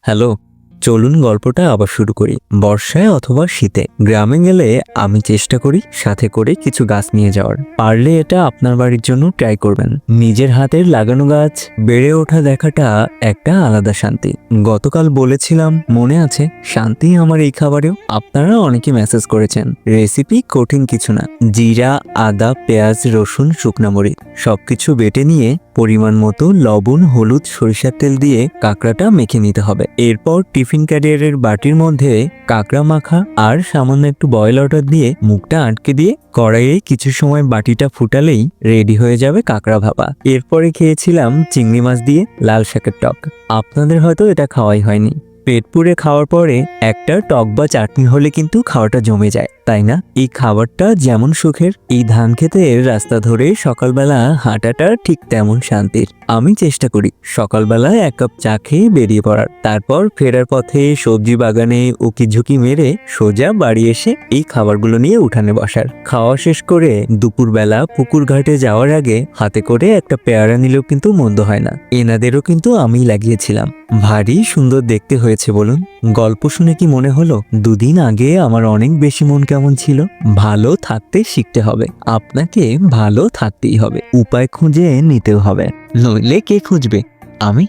Hello, চলুন গল্পটা আবার শুরু করি। বর্ষায় অথবা শীতে গ্রামে গেলে আমি চেষ্টা করি সাথে করে কিছু গাছ নিয়ে যাওয়ার। পারলে এটা আপনার বাড়ির জন্য ট্রাই করবেন। নিজের হাতের লাগানো গাছ বেড়ে ওঠা দেখাটা একটা আলাদা শান্তি। গতকাল বলেছিলাম মনে আছে, শান্তি আমার এই খাবারেও। আপনারা অনেকে মেসেজ করেছেন। রেসিপি কঠিন কিছু না, জিরা, আদা, পেঁয়াজ, রসুন, শুকনা মরিচ সবকিছু বেটে নিয়ে পরিমাণ মতো লবণ, হলুদ, সরিষার তেল দিয়ে কাঁকড়াটা মেখে নিতে হবে। এরপর টিফিন ক্যারিয়ারের বাটির মধ্যে কাঁকড়া মাখা আর সামান্য একটু বয়েল ওয়াটার দিয়ে মুখটা আটকে দিয়ে কড়াইয়ে কিছু সময় বাটিটা ফুটালেই রেডি হয়ে যাবে কাঁকড়া ভাপা। এরপরে খেয়েছিলাম চিংড়ি মাছ দিয়ে লাল শাকের টক। আপনাদের হয়তো এটা খাওয়াই হয়নি। পেট পুড়ে খাওয়ার পরে একটা টক বা চাটনি হলে কিন্তু খাওয়াটা জমে যায়, তাই না? এই খাবারটা যেমন সুখের, এই ধান ক্ষেতের রাস্তা ধরে সকালবেলা হাঁটাটা ঠিক তেমন শান্তির। আমি চেষ্টা করি সকালবেলা এক কাপ চা খেয়ে বেরিয়ে পড়ার, তারপর ফেরার পথে সবজি বাগানে উকি ঝুঁকি মেরে সোজা বাড়ি এসে এই খাবারগুলো নিয়ে উঠানে বসার। খাওয়া শেষ করে দুপুরবেলা পুকুর ঘাটে যাওয়ার আগে হাতে করে একটা পেয়ারা নিলেও কিন্তু মন্দ হয় না। এনাদেরও কিন্তু আমিই লাগিয়েছিলাম। ভারী সুন্দর দেখতে হয়েছে বলুন। গল্প শুনে কি মনে হলো দুদিন আগে আমার অনেক বেশি মন কেমন ছিল? ভালো থাকতে শিখতে হবে। আপনাকে ভালো থাকতেই হবে, উপায় খুঁজে নিতেও হবে, নইলে কে খুঁজবে? আমি।